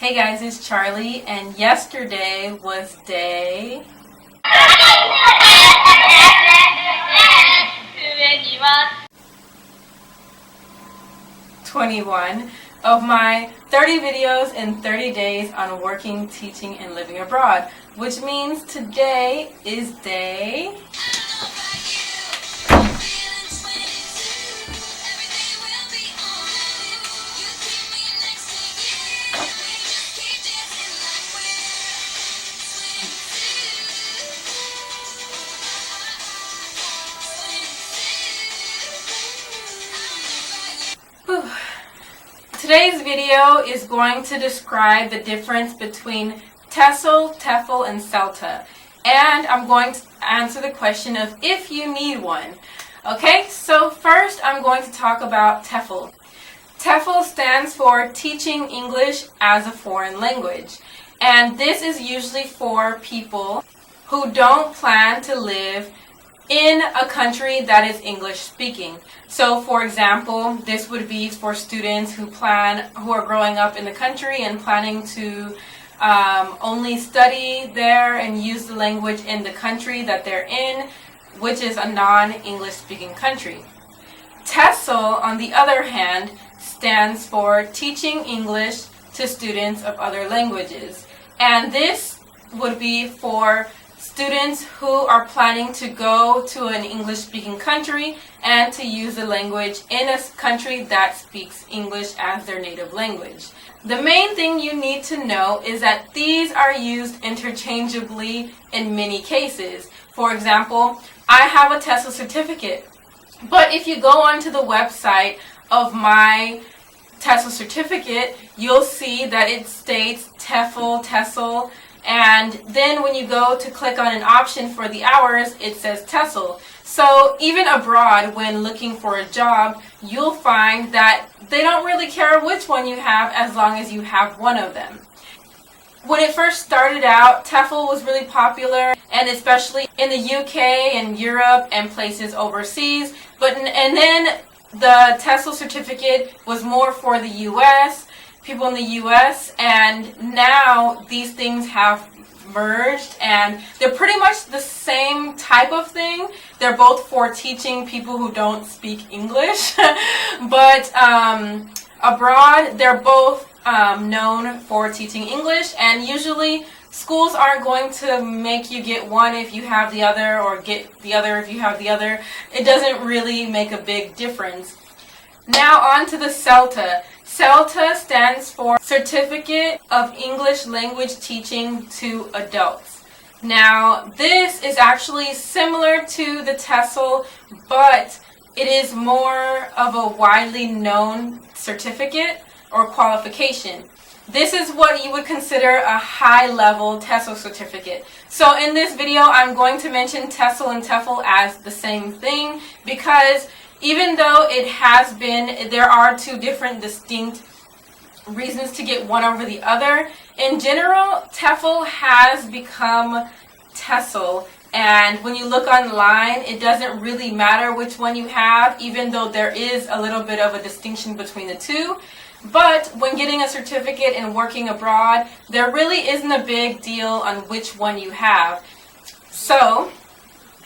Hey guys, it's Charlie, and yesterday was day 21 of my 30 videos in 30 days on working, teaching, and living abroad, which means today is day Today's video is going to describe the difference between TESOL, TEFL, and CELTA. And I'm going to answer the question of if you need one. Okay, so first I'm going to talk about TEFL. TEFL stands for Teaching English as a Foreign Language. And this is usually for people who don't plan to live in a country that is English speaking. So for example, this would be for students who are growing up in the country and planning to only study there and use the language in the country that they're in, which is a non-English speaking country. TESOL, on the other hand, stands for Teaching English to Students of Other Languages. And this would be for students who are planning to go to an English-speaking country and to use the language in a country that speaks English as their native language. The main thing you need to know is that these are used interchangeably in many cases. For example, I have a TESOL certificate, but if you go onto the website of my TESOL certificate, you'll see that it states TEFL, TESOL, and then when you go to click on an option for the hours, it says TESOL. So even abroad, when looking for a job, you'll find that they don't really care which one you have as long as you have one of them. When it first started out, TEFL was really popular, and especially in the UK and Europe and places overseas. And then the TESOL certificate was more for the US, people in the US, and now these things have merged and they're pretty much the same type of thing. They're both for teaching people who don't speak English, but abroad they're both known for teaching English, and usually schools aren't going to make you get one if you have the other or get the other if you have the other. It doesn't really make a big difference. Now on to the CELTA. CELTA stands for Certificate of English Language Teaching to Adults. Now this is actually similar to the TESOL, but it is more of a widely known certificate or qualification. This is what you would consider a high-level TESOL certificate. So in this video, I'm going to mention TESOL and TEFL as the same thing because even though there are two different distinct reasons to get one over the other, in general, TEFL has become TESOL. And when you look online, it doesn't really matter which one you have, even though there is a little bit of a distinction between the two. But when getting a certificate and working abroad, there really isn't a big deal on which one you have. So,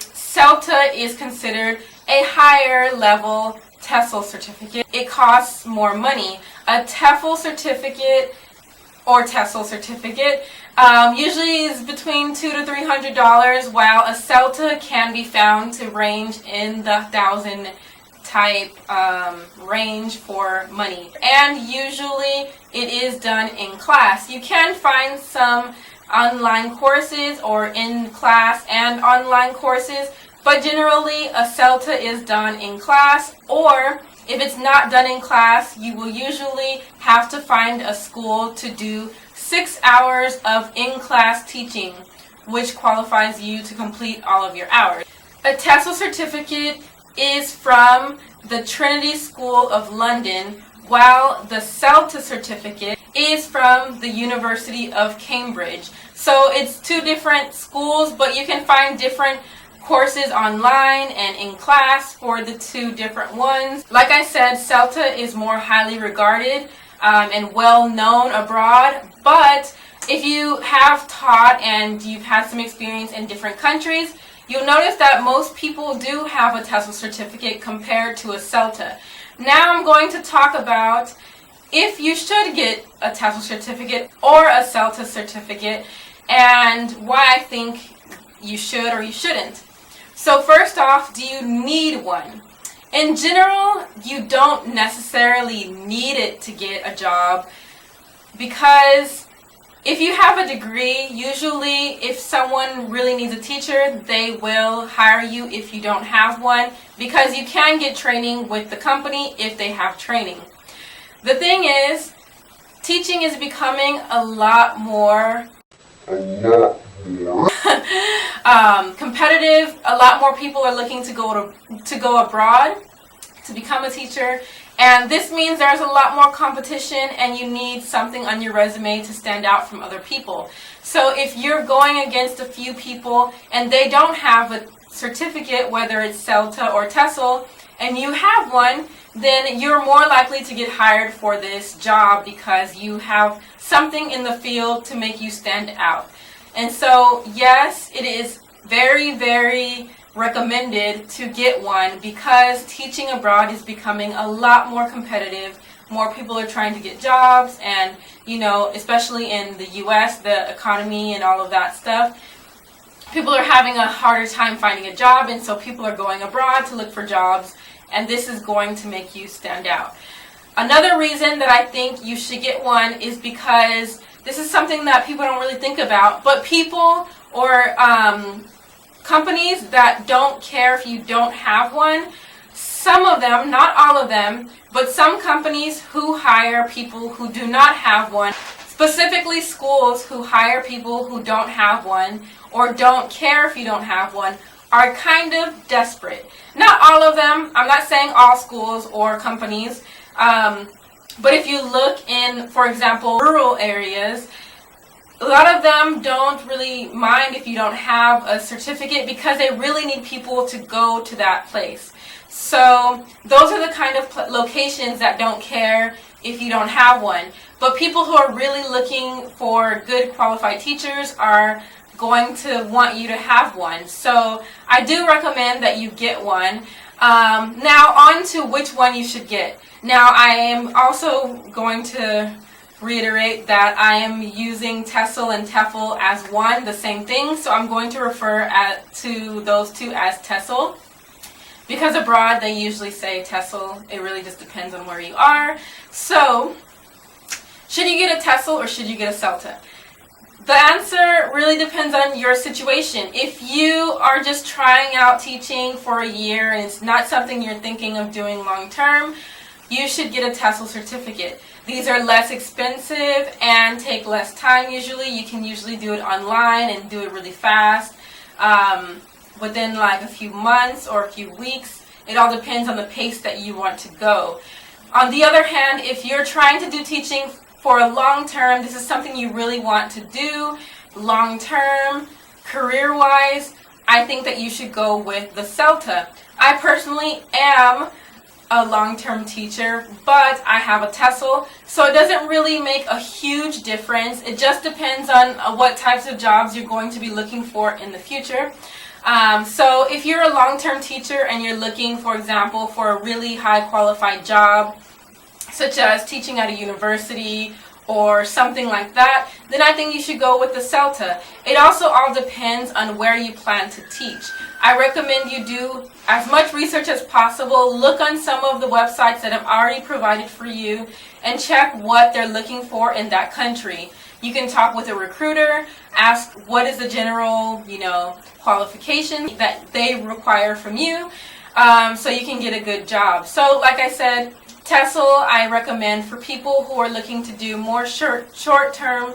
CELTA is considered a higher level TESOL certificate. It costs more money. A TEFL certificate or TESOL certificate usually is between $200 to $300, while a CELTA can be found to range in the 1,000 type range for money. And usually it is done in class. You can find some online courses or in class and online courses, but generally a CELTA is done in class, or if it's not done in class, you will usually have to find a school to do 6 hours of in-class teaching, which qualifies you to complete all of your hours. A TESOL certificate is from the Trinity School of London, while the CELTA certificate is from the University of Cambridge. So it's two different schools, but you can find different courses online and in class for the two different ones. Like I said, CELTA is more highly regarded. and well known abroad. But if you have taught and you've had some experience in different countries, you'll notice that most people do have a TESOL certificate compared to a CELTA. Now I'm going to talk about if you should get a TESOL certificate or a CELTA certificate, and why I think you should or you shouldn't. So first off, do you need one? In general, you don't necessarily need it to get a job, because if you have a degree, usually if someone really needs a teacher, they will hire you if you don't have one, because you can get training with the company if they have training. The thing is, teaching is becoming a lot more competitive. A lot more people are looking to go abroad to become a teacher, and this means there's a lot more competition, and you need something on your resume to stand out from other people. So if you're going against a few people and they don't have a certificate, whether it's CELTA or TESOL, and you have one, then you're more likely to get hired for this job because you have something in the field to make you stand out. And so, yes, it is very, very recommended to get one, because teaching abroad is becoming a lot more competitive. More people are trying to get jobs, and, you know, especially in the US, the economy and all of that stuff, people are having a harder time finding a job, and so people are going abroad to look for jobs, and this is going to make you stand out. Another reason that I think you should get one is because this is something that people don't really think about, but people or companies that don't care if you don't have one, some of them, not all of them, but some companies who hire people who do not have one, specifically schools who hire people who don't have one or don't care if you don't have one, are kind of desperate. Not all of them. I'm not saying all schools or companies, but if you look in, for example, rural areas, a lot of them don't really mind if you don't have a certificate, because they really need people to go to that place. So those are the kind of locations that don't care if you don't have one. But people who are really looking for good qualified teachers are going to want you to have one. So I do recommend that you get one. Now on to which one you should get. Now I am also going to reiterate that I am using TESOL and TEFL as one, the same thing, so I'm going to refer to those two as TESOL, because abroad they usually say TESOL. It really just depends on where you are. So should you get a TESOL or should you get a CELTA? The answer really depends on your situation. If you are just trying out teaching for a year and it's not something you're thinking of doing long term, you should get a TESOL certificate. These are less expensive and take less time usually. You can usually do it online and do it really fast, within like a few months or a few weeks. It all depends on the pace that you want to go. On the other hand, if you're trying to do teaching for a long term, this is something you really want to do long term, career-wise, I think that you should go with the CELTA. I personally am a long-term teacher, but I have a TESOL, so it doesn't really make a huge difference. It just depends on what types of jobs you're going to be looking for in the future. So if you're a long-term teacher and you're looking, for example, for a really high qualified job, such as teaching at a university or something like that, then I think you should go with the CELTA. It also all depends on where you plan to teach. I recommend you do as much research as possible. Look on some of the websites that have already provided for you and check what they're looking for in that country. You can talk with a recruiter, ask what is the general, qualification that they require from you, so you can get a good job. So like I said, TESOL I recommend for people who are looking to do more short-term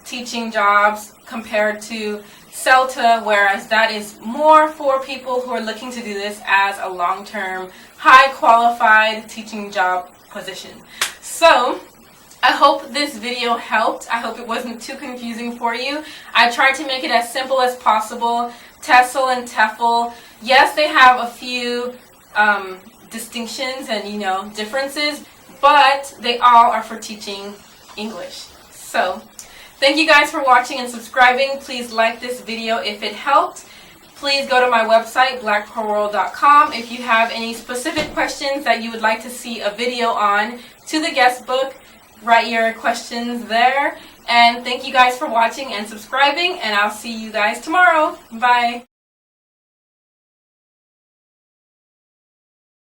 teaching jobs compared to CELTA, whereas that is more for people who are looking to do this as a long-term, high-qualified teaching job position. So I hope this video helped. I hope it wasn't too confusing for you. I tried to make it as simple as possible. TESOL and TEFL, yes, they have a few distinctions and differences, but they all are for teaching English. So, thank you guys for watching and subscribing. Please like this video if it helped. Please go to my website, blackpearlworld.com. If you have any specific questions that you would like to see a video on to the guest book, write your questions there. And thank you guys for watching and subscribing, and I'll see you guys tomorrow. Bye.